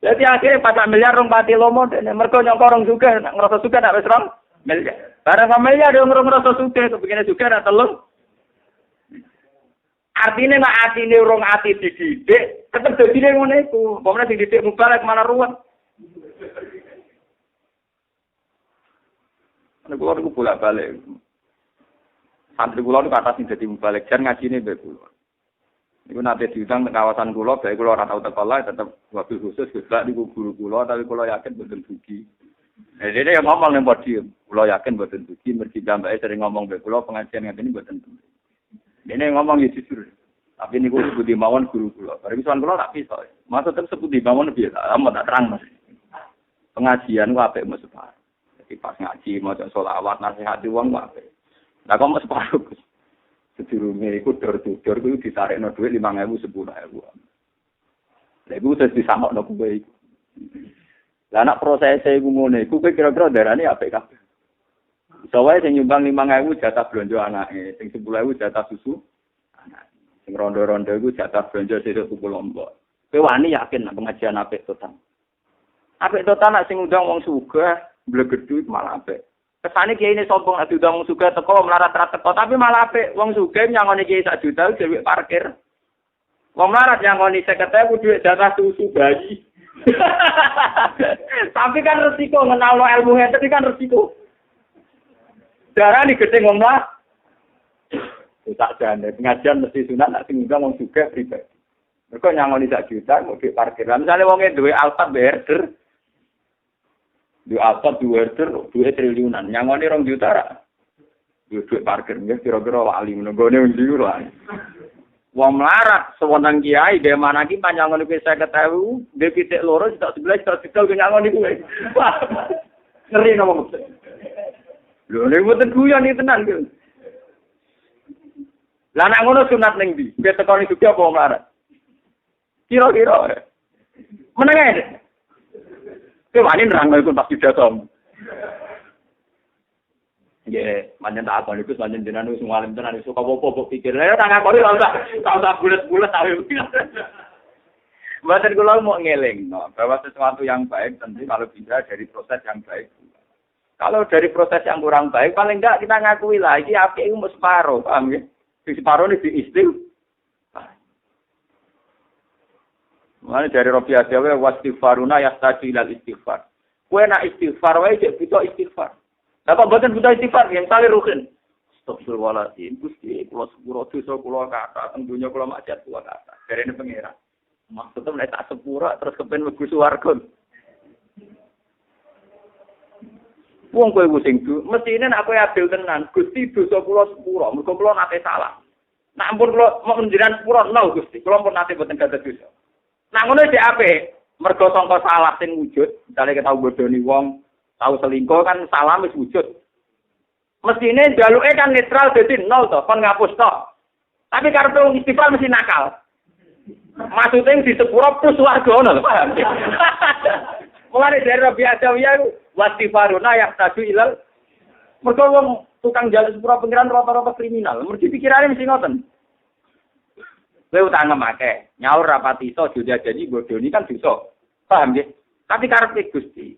Jadi akhirnya 4 miliar rong pati lomo dene mergo nyangka rong sugih nek ngrasa sugih nek wis rong miliar. Barang miliar yo ngrasa sugih kepengine sugih nek telung. Artine nek atine rong ati dididik tetep dadine ngono iku. Pomene sing dididik mubalek malah ruwet. Nek kula niku bolak-balik. Santri kula niku kata sing dadi balik jan ngajine mbek kula. Niku nate diundang teng kawasan kula, bae kula ora tau teko lah tetep wabil khusus Gus niku guru kula tapi kula yakin mboten dugi. Dene yang ngomong ning podium, kula yakin mboten dugi mergi jambake sering ngomong mbek kula pengajian ngene mboten dugi. Dene ngomong ya jujur. Tapi niku seputi mawon guru kula. Bareng sowan kula tak pisah. Maksud tetep seputi mawon piye tak amat tak terang Mas. Pengajian ku apik Mas Pak. Jadi pas ngaji maca selawat nasihati wong ku apik. Lah kok Mas Pak sedurunge iku dor-dor kuwi ditarekno dhuwit 5.000 10.000. Lah iku wis disangokno kuwe iku. Lah nek prosese iku ngene iku kira-kira darane apik kabeh. Iso wae sing nyumbang 5.000 jatah blonjo anake, sing 10.000 jatah susu. Sing rondo-rondo iku jatah belanja sesuk tuku lombok. Kowe wani yakin nek pengajian apik total. Apik total nek sing undang wong sugih, mblegedhu malah apik. Kesane kiai ini sombong nek diundang wong sugih teko melarat ra teko, tapi malah apik. Wong sugih nyangoni kiai 1 juta dhewe parkir. Wong melarat nyangoni 50.000 dhuwit jatah susu bayi. Tapi kan resiko ngenalno ilmu ngene kan resiko. Darane gedhe wong melarat. Tak jane pengajian mesti sunat nek sing undang wong sugih pribadi. Mergo nyangoni 1 juta mau di parkir. Misale wong duwe Alphard herder. Duwe Alphard duwe herder, duwe triliunan. Nyangoni 2 juta ra. Duwe parkir nggih kira-kira wali menenggone ndi ora. Wong melarat sewenang kiai gawe manaki panjangane wis 50.000, dhe pitik loro sitok 11 sitok sitok nyangoni kuwi. Ngeri ngomong. Lho nek mboten guyon iki tenan iki. Lah nek ngono sunat ning ndi? Piye tekoni juga apa melarat? Kira-kira. Meneng ae. Kowe wani nerangno iku pas pidato. Nggih, manjen tak akon iku manjen jenengan wis ngalim tenan iso apa-apa pikir. Lah tak akoni ora usah bulet-bulet ae. Mboten kula mau ngelingno bahwa sesuatu yang baik tentu kalau bisa dari proses yang baik. Kalau dari proses yang kurang baik paling enggak kita ngakui lah iki apike iku mung separo, paham nggih? Di separuh ini diistighfar. Mulane dari Robi Adawe wastighfaruna yastaji ilal istighfar. Kowe nak istighfar wae cek butuh istighfar. Lah kok mboten butuh istighfar yang saleh rukin. Astagfirullahaladzim. Gusti kula sepuro dosa kula kathah, teng donya kula maksiat kula kathah. Jarene pangeran. Maksudnya nek tak sepuro terus kepen mlebu swarga. Wong kowe sing mestine nek kowe adil tenan, Gusti dosa kula sepuro, mergo kula nate salah. Nek ampun kula mau njenengan sepuro no Gusti, kula pun nate boten gadah dosa. Nek ngono dhek apik, mergo sangka salah sing wujud, misale kita bodoni wong, tau selingkuh kan salah wis wujud. Mestine jaluke kan netral dadi nol to, kon ngapus to. Tapi karepe wong istighfar mesti nakal. Maksudnya di sepuro plus warga ngono, paham? Mulane dari Rabi Adawiyah wastighfaruna yahtaju ilal. Mergo wong tukang jalu sepuro pengiran rata-rata kriminal. Mergi pikirane mesti ngoten. Kowe utang akeh, nyaur rapati iso jajani bodoni kan dosa. Paham nggih? Tapi karepe Gusti.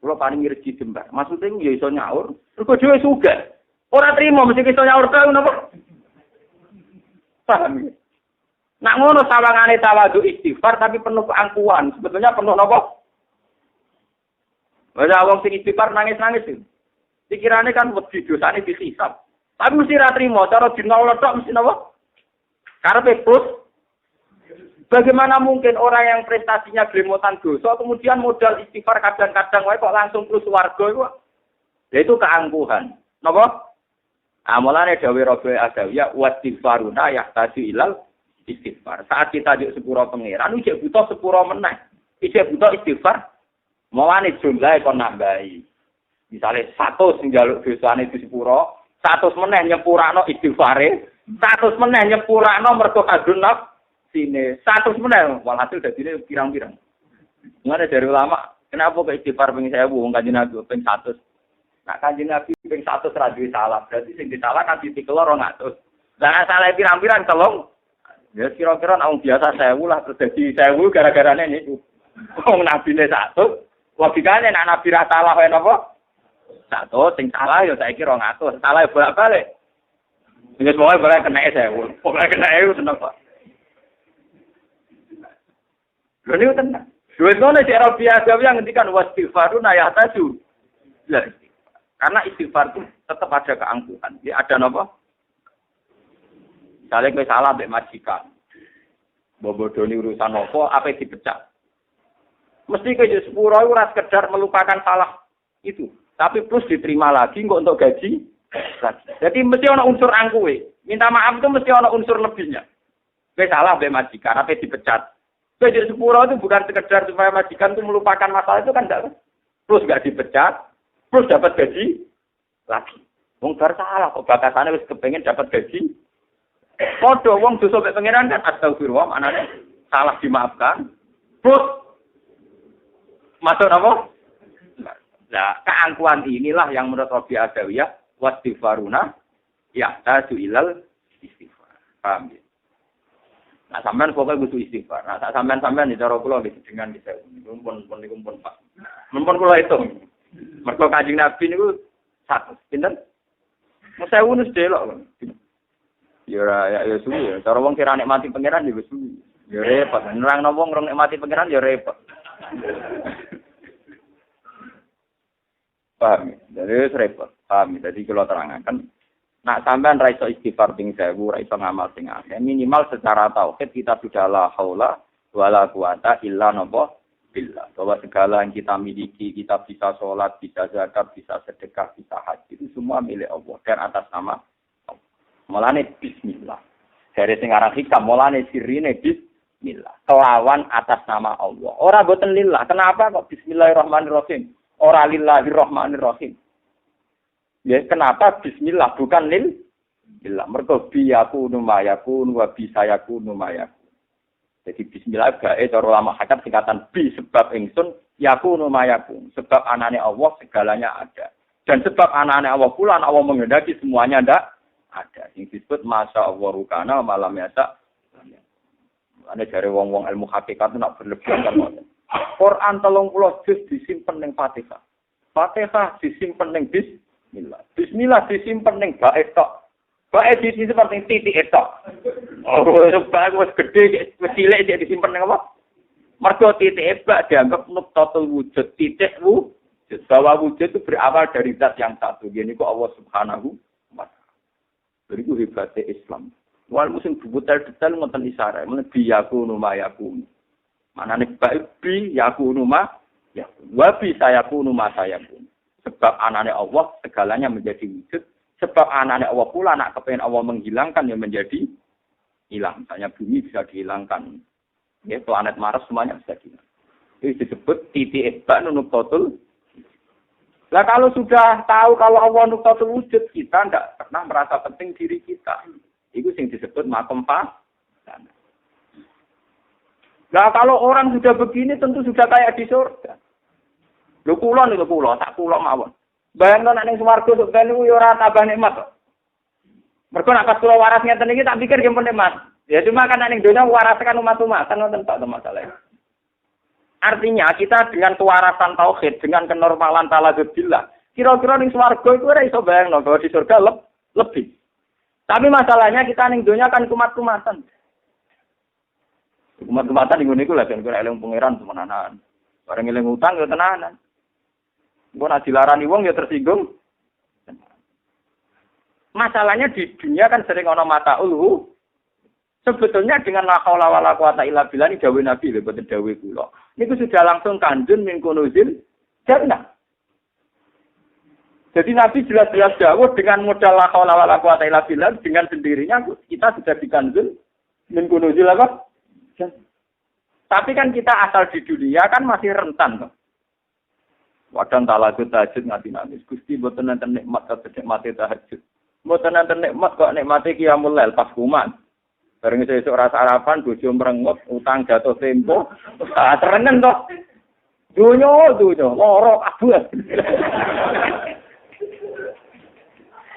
Kula paling rezeki jembar. Maksudnya ya iso nyaur, mergo dhewe sugih. Ora trimo mesti iso nyaur ta napa? Paham nggih? Nak ngono sawangane tawadu istighfar tapi penuh keangkuhan. Sebetulnya penuh napa? Wala wong sing istighfar nangis-nangis iki. Pikirane kan wedi dosane dihisab. Tapi mesti ra trimo, cara dinol tok mesti napa? Karepe plus. Bagaimana mungkin orang yang prestasinya glemotan dosa kemudian modal istighfar kadang-kadang wae kok langsung plus warga iku. Yaitu keangkuhan. Napa? Amalane dawuh Rabi Adawiyah wastighfaruna yahtaju ilal istighfar. Saat kita juk sepuro pangeran ujek butuh sepuro meneh. Ijek butuh istighfar. Mawane jumlahe kon nambahi. Misale 100 sing njaluk dosane di sepuro, 100 meneh nyepurakno istighfare, 100 meneh nyepurakno mergo kadun sine, 100 meneh walhasil dadine pirang-pirang. Ngene dari ulama, kenapa kok istighfar ping 1000 wong Kanjeng Nabi ping 100. Nah Kanjeng Nabi ping 100 ra duwe salah, berarti sing disalah kan ditikel 200. Lah salah pirang-pirang telung. Ya kira-kira nek biasa 1000 lah terus dadi 1000 gara-garane niku. Wong nabine 100. Logikane nek nabi ra salah wae napa? 100 sing salah ya saiki 200. Salah bolak-balik. Wis pokoke boleh kena 1000. Pokoke kena 1000 seneng kok. Lha niku tenan. Wis ngono cek Rabi Adawiyah ngendikan wastighfaruna yahtaju. Lah Karena istighfar itu tetap ada keangkuhan. Ya ada apa? Misalnya kowe salah mbek majikan. Bobodoni urusan apa dipecat. Mesti kowe sepuro ora sekedar melupakan salah itu, tapi plus diterima lagi kok untuk gaji lagi. Jadi mesti ana unsur angkuhe. Minta maaf itu mesti ana unsur lebihnya. Kowe salah mbek majikan, apa dipecat. Kowe sepuro itu bukan sekedar supaya majikan itu melupakan masalah itu kan enggak. Plus enggak dipecat, plus dapat gaji lagi. Wong bar salah kok bakasane wis kepengin dapat gaji. Padha wong dosa mek pangeran kan astagfirullah, maknane salah dimaafkan. Plus masuk apa? Nah, keangkuhan inilah yang menurut Rabi Adawiyah wastighfaruna ya taju ilal istighfar. Paham ya? Nah, sampean pokoknya butuh istighfar. Nah, sampean di cara kula nggih dengan bisa pun Pak. Mumpun kula itu. Mergo Kanjeng Nabi niku 100. Pinten? Mosok wis delok. Ya suwi ya. Cara wong kira nikmati pangeran ya wis suwi. Ya repot. Nerangno wong rong nikmati pangeran ya repot. Paham. Jadi repot. Paham. Jadi kalau terangkan nak sampean ra iso istighfar ping 1000, ra iso ngamal sing akeh. Minimal secara tauhid kita sudah la haula wala quwata illa billah. Bahwa segala yang kita miliki, kita bisa sholat, bisa zakat, bisa sedekah, bisa haji, itu semua milik Allah dan atas nama mulane bismillah. Dari sing aran hikam mulane sirine bismillah. Kelawan atas nama Allah. Ora boten lillah. Kenapa kok bismillahirrahmanirrahim? Ora lillahirrahmanirrahim. Ya kenapa bismillah bukan lillah? Mergo bi yakunu ma yakun wa bi sayakunu ma yakun. Jadi bismillah gae cara ulama hakam singkatan bi sebab ingsun yakunu ma yakun. Sebab anane Allah segalanya ada. Dan sebab anane Allah pula Allah menghendaki semuanya ada. Yang disebut masya Allah rukana malam yasa. Ada dari wong-wong ilmu hakikat itu nak berlebihan kan. Quran 30 juz disimpen ning Fatihah. Fatihah disimpen ning bismillah. Bismillah disimpen ning bae tok. Bae disimpen ning titik tok. Oh, sebab wis gede wis cilik dia disimpen ning apa? Mergo titik bak dianggap nuqtatul wujud, titik wujud. Bahwa wujud itu berawal dari zat yang satu. Ini kok Allah Subhanahu wa ta'ala. Jadi itu hebatnya Islam. Walaupun musim detail ngoten isyarat, bi yakunu ma yakunu. Manane bi yakunu ma yakunu. Wa bi sayakunu ma sayakunu. Sebab anane Allah segalanya menjadi wujud. Sebab anane Allah pula nak kepengen Allah menghilangkan yang menjadi hilang. Misalnya bumi bisa dihilangkan. Ya, planet Mars semuanya bisa hilang. Itu disebut titik ibak nuqtatul. Lah kalau sudah tahu kalau Allah nuqtatul wujud, kita tidak pernah merasa penting diri kita. Itu yang disebut makom pasan. Lah kalau orang sudah begini tentu sudah kayak di surga. Lho kula tak kula mawon. Bayangkan nek ning swarga sok ben yo ora tambah nikmat kok. Mergo nek pas kula waras ngeten iki tak pikir nggih nikmat. Ya cuma kan ning donya waras kan umat-umatan ngoten tok masalah. Artinya kita dengan kewarasan tauhid, dengan kenormalan taladzudillah, kira-kira ning swarga iku ora iso bayangno bahwa di surga lebih. Tapi masalahnya kita ning donya kan kumat-kumatan. Kumat-kumatan ngene iku lha ben kira eling pangeran temenanan. Bareng eling utang ya tenanan. Engko nek dilarani wong ya tersinggung. Masalahnya di dunia kan sering ana mata ulhu. Sebetulnya dengan la haula wala quwata illa billah ini dawuh Nabi lho boten dawuh kula. Niku sudah langsung kanjun min kunuzil jannah. Jadi Nabi jelas-jelas dawuh dengan modal la haula wala quwata illa billah dengan sendirinya kita sudah dikanjun min kunuzil apa? Jannah. Tapi kan kita asal di dunia kan masih rentan kok. Wadang talajud tahajud ngati nangis. Gusti mboten nenten nikmat kok nikmate tahajud. Mboten nenten nikmat kok nikmate qiyamul lail pas kuman. Bareng sesuk ora sarapan, bojo merengut, utang jatuh tempo, terengen toh. Dunyo, loro kabeh.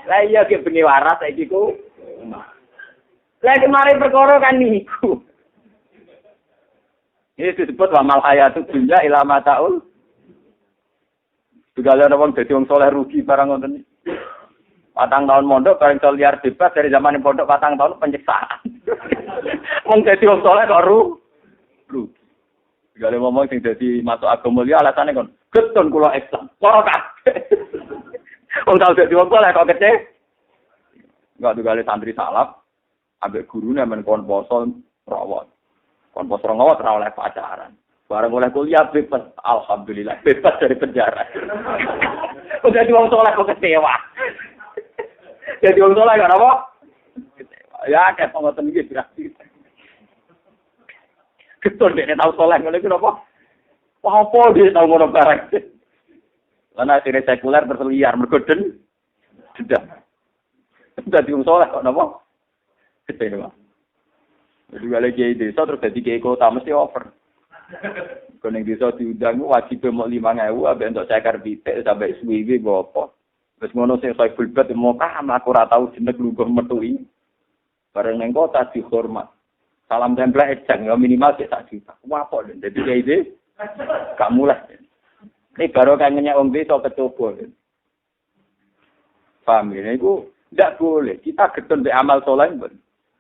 Lah iya ki bengi waras saiki ku. Lah kemarin perkara kan niku. Ini disebut wa mal hayatu dunya ila mataul. Segala wong dadi wong saleh rugi barang ngoten. 4 tahun mondok bareng iso liar bebas dari zaman pondok 4 tahun penyiksaan. Wong dadi wong saleh kok rugi. Segala ngomong sing dadi masuk agama liya alasane kon, "Getun kula Islam." Ora kabeh. Wong tau dadi wong saleh kok kece. Enggak digale santri salaf ambek gurune men kon poso rawat. Kon poso rawat ora oleh pacaran. Bareng oleh kuliah bebas, alhamdulillah bebas dari penjara. Udah wong saleh kok kecewa. Jadi wong saleh kan apa? Kecewa. Ya kayak pengoten iki berarti. Keton nek tau saleh ngene iki napa? Wah apa dia tau ngono bareng. Lan akhirnya sekuler berliar mergo sudah. Sudah wong saleh kok napa? Kecewa. Jadi kalau kiai desa terus jadi kiai kota mesti over. Kalau yang desa diundang wajib mau 5.000, abis untuk cekar bitek sampai suwi apa. Terus ngono sing saya bulbat mau kam aku ora tau jeneng lungguh metui. Bareng nang kota dihormat. Salam tempel ejang ya minimal 1 juta. Wah kok jadi kiai desa gak mulai. Ini baru kangennya wong desa kecoba. Paham ya? Itu tidak boleh. Kita getun be amal soleh.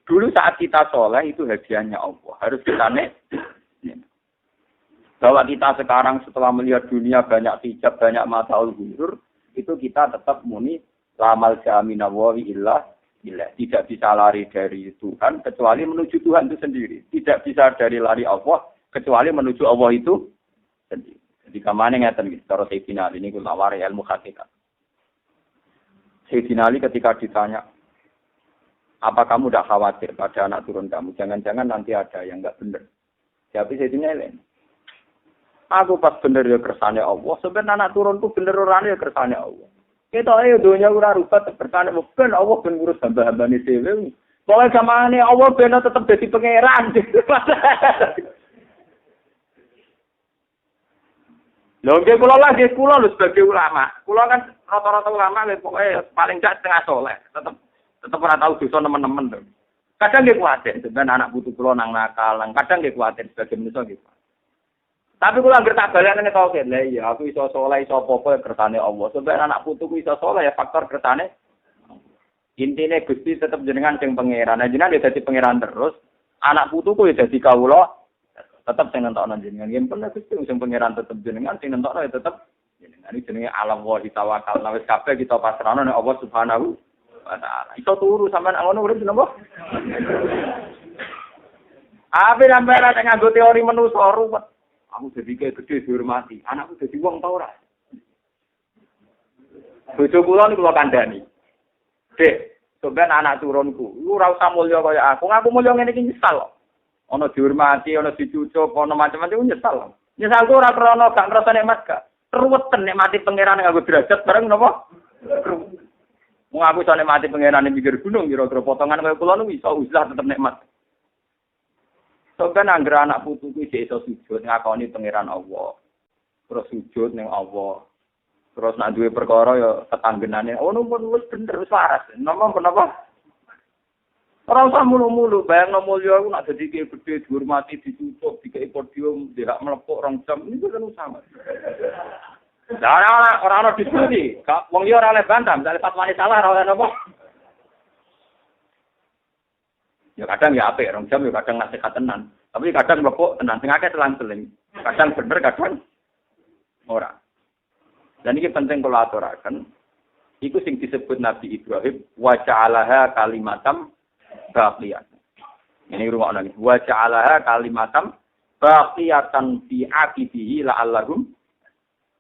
Dulu saat kita soleh itu hadiahnya Allah. Harus kita bahwa kita sekarang setelah melihat dunia banyak hijab, banyak mataul ghurur, itu kita tetap muni lamal jamina wa illah billah. Tidak bisa lari dari Tuhan kecuali menuju Tuhan itu sendiri. Tidak bisa dari lari Allah kecuali menuju Allah itu sendiri. Jadi kamane ngeten iki cara Sayyidina Ali niku lawari ilmu hakikat. Sayyidina Ali ketika ditanya, apa kamu tidak khawatir pada anak turun kamu? Jangan-jangan nanti ada yang enggak benar. Jadi Sayyidina Ali, aku pas bener ya kersane Allah, sebenarnya anak turunku bener orane ya kersane Allah. Kita ayo dunia ora rubat kersane ben Allah ben ngurus hamba-hambane dhewe. Pokoke zamane Allah ben tetep dadi pangeran. Lho nggih kula lagi kula lho sebagai ulama. Kula kan rata-rata ulama pokoke paling gak setengah soleh, tetep ora tau dosa nemen-nemen to. Kadang nggih kuwatir sebenarnya anak putu kula nang nakal, kadang nggih kuwatir sebagai manusa nggih. Tapi kula anggere tak balane tau kene, lha iya aku iso saleh iso apa-apa kersane Allah. Sampeyan anak putuku iso saleh ya faktor kersane. Intine Gusti tetep jenengan sing pangeran. Nah jenengan ya dadi pangeran terus, anak putuku ya dadi kawula tetep sing nentokno jenengan. Yen pun Gusti sing pangeran tetep jenengan, sing nentokno ya tetep jenengan. Iki jenenge alam wa tawakal. Wis kabeh kita pasrahno nek Allah Subhanahu wa taala. Iso turu sampean ngono urip napa? Ape sampeyan nek nganggo teori manusa ruwet. Aku jadi kayak gede dihormati. Anakku jadi wong tau ora. Bojo kula niku kula kandhani. Dek, sampeyan anak turunku. Lu ora usah mulya kaya aku. Aku mulya ngene iki nyesal kok. Ana dihormati, ana dicucuk, ana macam-macam nyesal. Nyesalku ora krana gak ngrasa nikmat gak. Ruweten nek mati pangeran nganggo derajat bareng napa? Wong aku iso nikmati pangeran ning pinggir gunung kira-kira potongan kaya kula niku iso uzlah tetep nikmat. Sampai anggere anak putuku iki iso sujud ngakoni pangeran Allah. Terus sujud ning Allah. Terus nak duwe perkara ya tetanggenane. Oh numpun wis bener wis waras. Napa? Ora usah mulu-mulu bayangno mulya aku nak dadi gede dihormati dicucuk dikei podium ndak mlepuk 2 jam niku kan sama. Lah ora ana diskusi. Wong liya ora oleh bantah, misale fatwane salah ora oleh napa. Ya kadang ya apik 2 jam ya kadang nasihat tenan. Tapi kadang mlepuk tenan sing akeh selang-seling. Kadang bener kadang ora. Dan ini penting kula aturaken. Iku sing disebut Nabi Ibrahim wa ja'alaha kalimatam baqiyatan. Ini rumakna iki. Wa ja'alaha kalimatam baqiyatan fi aqibihi la'allahum.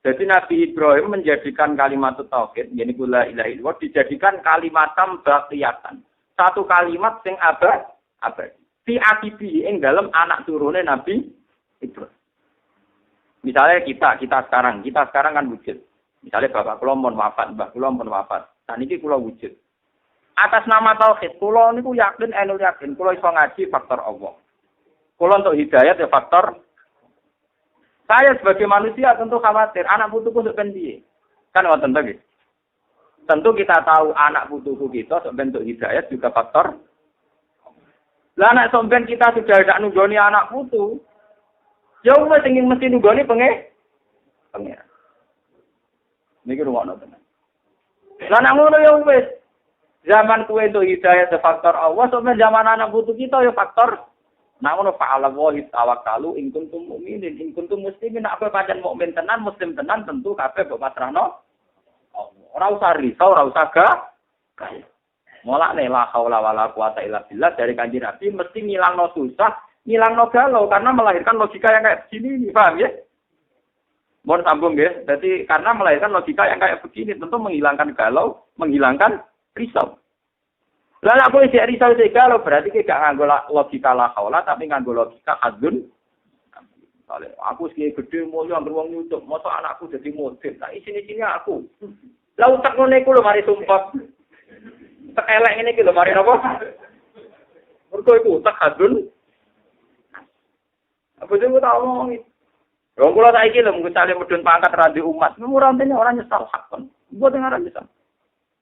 Jadi Nabi Ibrahim menjadikan kalimat tauhid, yaitu la ilaha illallah dijadikan kalimatam baqiyatan. Satu kalimat sing abadi. Fi akibi ing dalam anak turune Nabi Ibrahim. Misalnya kita sekarang kan wujud. Misalnya bapak kula mun wafat, mbah kula mun wafat. Saniki kula wujud. Atas nama tauhid kula niku yakin kula iso ngaji faktor Allah. Kula untuk hidayat ya faktor. Saya sebagai manusia tentu khawatir anak putuku sampeyan piye. Kan ngoten to nggih. Tentu kita tahu anak putuku kita bentuk hidayat juga faktor. Lah anak sampean kita sudah tidak nunggoni anak putu. Ya wis ingin mesti nunggoni pangeran. Niki rumakno tenan. Lah nek ngono ya wis. Zaman kuwe itu hidayat faktor Allah, sampeyan zaman anak putu kita ya faktor. Nek ngono fa'ala wa tawakkalu in kuntum mu'minin, in kuntum muslimin, apa pancen mukmin tenan, muslim tenan tentu kabeh mbok pasrahno. Ora usah risau, ora usah galau. Mulane la haula wala quwata illa billah dari Kanjeng Nabi mesti ngilangno susah, ngilangno galau karena melahirkan logika yang kayak begini, paham ya? Mohon sambung ya. Jadi karena melahirkan logika yang kayak begini tentu menghilangkan galau, menghilangkan risau. Lah aku isih risau isih galau berarti ki gak nganggo logika la haula tapi nganggo logika hadzun. Aku sing gede mulya anggere wong nyucuk, mosok anakku dadi model. Tak isine-isine aku. Lah utek ngene iku lho mari sumpah. Tak elek ngene iki lho mari napa? Mergo iku utek hadzun. Apa sing tak omong? Wong kula saiki lho mung cale medun pangkat radi umat. Murantene orang nyesal hakon. Mboten ngaran nyesal.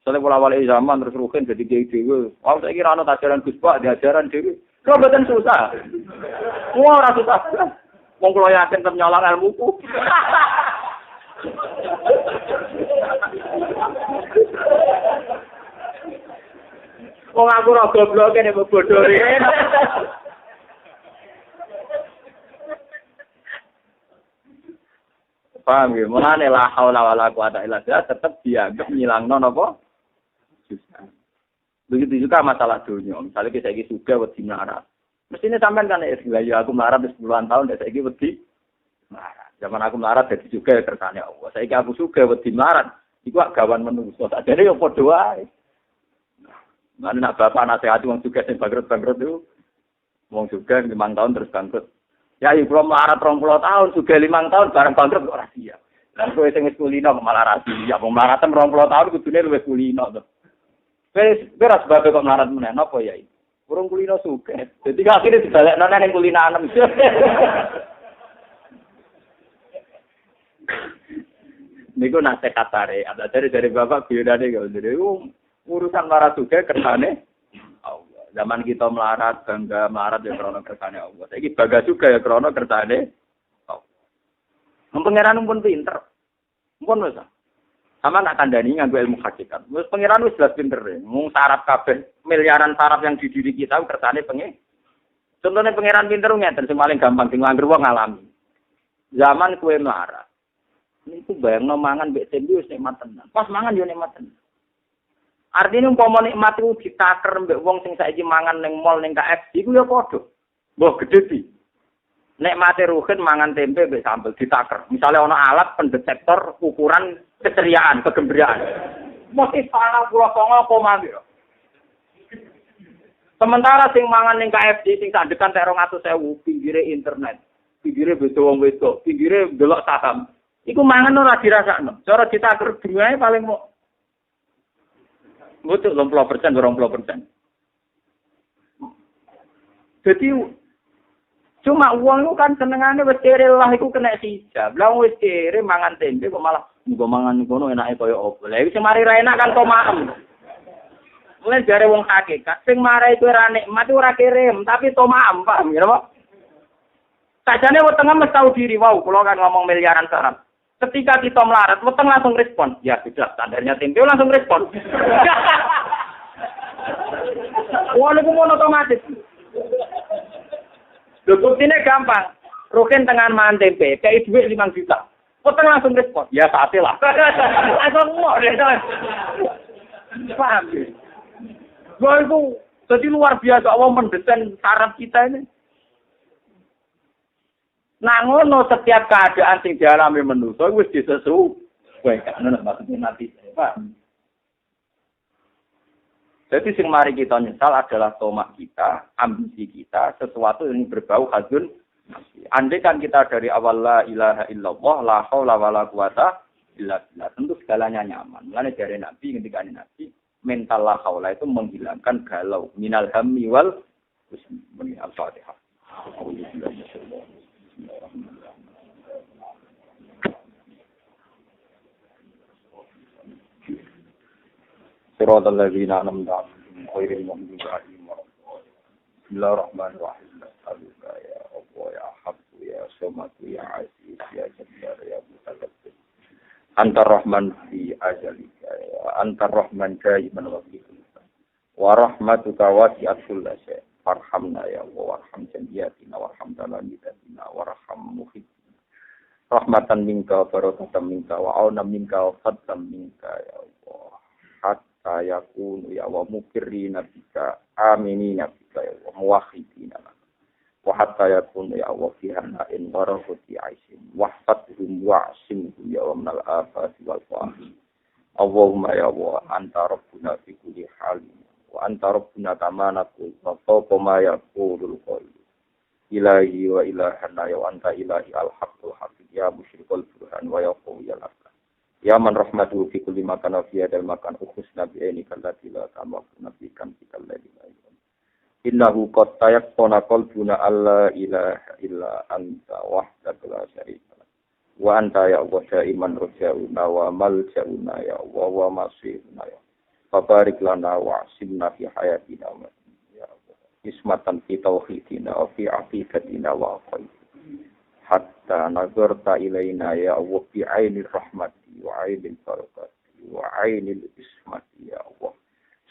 Soale pola-wale zaman terus rugen jadi kiai dhewe. Wong saiki ra ono ajaran Gus Pak, diajaran dhewe. Kok mboten susah. Wah, ora susah. Wong kula yakin tetep nyolar ilmuku. Wong aku ora goblok nek bodho iki. Paham ya? Mulane la haula wala quwata illa billah tetep dianggap nyilangno napa? Susah. Begitu juga masalah dunia. Misalnya kita iki sudah wedi melarat. Mestinya sampean kan ya aku melarat 10-an tahun dan saiki wedi melarat. Zaman aku melarat jadi juga ya kersane Allah. Saiki aku suka wedi melarat. Iku gawan menungso. Sakjane ya padha wae. Mana nak bapak nasihati wong juga sing bangkrut-bangkrut itu. Wong juga 5 tahun terus bangkrut. Ya iku melarat 20 tahun, juga 5 tahun bareng bangkrut kok ora siap. Lah kowe sing wis kulino kok malah ra siap. Wong melarat 20 tahun kudune luwih kulino to. Wis ora sebab kok melarat meneh napa ya iki? Urung kulino sugih. Dadi akhire dibalekno nang kulinanem. Niku nasihat tare, ada dari bapak biodane kok. Jadi urusan melarat sugih kersane Allah. Zaman kita melarat, bangga melarat ya krana kersane Allah. Saiki bangga juga ya krana kersane Allah. Pangeran pun pinter. Mumpun wis. Sama nak kandhani nganggo ilmu hakikat. Wis pangeran wis jelas pinter. Mung saraf kabeh, miliaran saraf yang di diri kita kersane pengen. Contohnya pangeran pinter ngeten sing paling gampang sing langgar wong ngalami. Zaman kowe melarat. Niku bayangno mangan mbek tembe wis nikmat tenan. Pas mangan yo nikmat tenan. Artinya umpama nikmat itu ditaker mbek wong sing saiki mangan ning mall ning KFC iku ya padha. Mbah gedhe iki. Nikmate ruhin mangan tempe mbek sambel ditaker. Misale ana alat pendetektor ukuran keceriaan, kegembiraan. Mesti salah kula apa mangke. Sementara sing mangan ning KFC sing sandekan 200.000 pinggire internet, pinggire bedo wong wedok, pinggire delok saham. Iku mangan ora dirasakno. Cara ditaker dungae paling mau butuh 20%, 20%. Jadi cuma uang itu kan senengane wis kere lah iku kena hijab. Lah wis kere mangan tempe kok malah nggo mangan ngono enake kaya opo. Lah iki mari ra enak kan tomaem. Mulai jare wong hakikat sing marai kuwi ra nikmat ora kirim, tapi tomaem, paham ya, Pak? Sajane wetenge mesti tau diri wau, kula kan ngomong miliaran saraf. Ketika kita melarat, weteng langsung respon. Ya sudah, standarnya tempe langsung respon. Wah, itu mau otomatis. Buktinya gampang. Rukin tengah mangan tempe, kayak duit 5 juta. Weteng langsung respon. Ya saatnya lah. Langsung mau deh. Paham ya? Wah, itu jadi luar biasa. Allah mendesain saraf kita ini. Nah ngono setiap keadaan sing dialami manusa wis disesuaikan. Ngono maksudnya nanti, Pak. Jadi sing mari kita nyesal adalah tomak kita, ambisi kita, sesuatu yang berbau hadzun. Andai kan kita dari awal la ilaha illallah, la haula wala quwata illa billah, tentu segalanya nyaman. Mulane dari Nabi ketika Nabi mental la haula itu menghilangkan galau, minal hammi wal husni. Al-Fatihah. صراط الذين أنعمت عليهم غير المغضوب عليهم ولا الضالين. بسم الله الرحمن الرحيم. أسألك يا الله يا حق يا صمد يا عزيز يا جبار يا متكبر. أنت الرحمن في أجلك أنت الرحمن دائما وفي كل شيء ورحمتك واسعت كل شيء. فارحمنا يا الله وارحم جميعنا وارحم تلاميذنا وارحم محبنا rahmatan minka barakatan minka wa auna minka wa fadlan minka ya Allah hatta yakunu ya wa mukirrina bika aminina bika ya wa muwahhidina wa hatta yakunu ya Allah fihana in warahati aisin wahfadhum wa'simhum ya wa minal afati wal fawahish Allahumma ya Allah anta rabbuna fi kulli halin wa anta rabbuna kama naqul wa fawqa ma yaqulul qail ilahi wa ilahana ya anta ilahi al-haqqul haqq ya musyrikul burhan wa ya qawiyal aql ya man rahmatuhu fi kulli makan wa fi hadal makan ukhusna bi ainika allati la tamakuna fi kamtika alladhi la ilaha innahu qad tayaqqana qalbuna alla ilaha illa anta wahdaka la syarika lak wa anta ya Allah iman rojauna wa maljauna ya Allah wa masiruna ya barik lana wa asimna fi hayatina ismatan fi tauhidina wa fi aqidatina wa aqid hatta nazarta ilaina ya Allah bi ainir rahmati wa ainil barakati wa ainil ismati ya Allah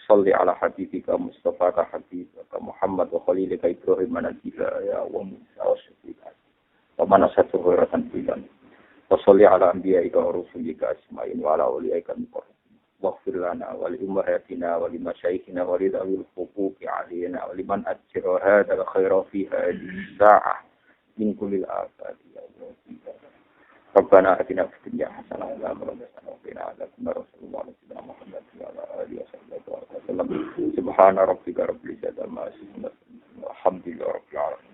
salli ala habibika mustafa ka habibika Muhammad wa khalilika Ibrahim nabiyya ya Allah Musa wa syafiqat wa manasatu ghuratan bidan wa salli ala anbiya'ika wa rusulika asma'in wa ala awliyaika al-muqarrabin واغفر لنا ولأمهاتنا ولمشايخنا ولذوي الحقوق علينا ولمن أجر هذا الخير في هذه الساعة من كل الآفات يا الله ربنا آتنا في الدنيا حسنة وفي الآخرة حسنة وقنا عذاب النار صلى الله عليه وسلم محمد وعلى آله وصحبه وسلم سبحان ربك رب العزة عما يصفون والحمد لله رب العالمين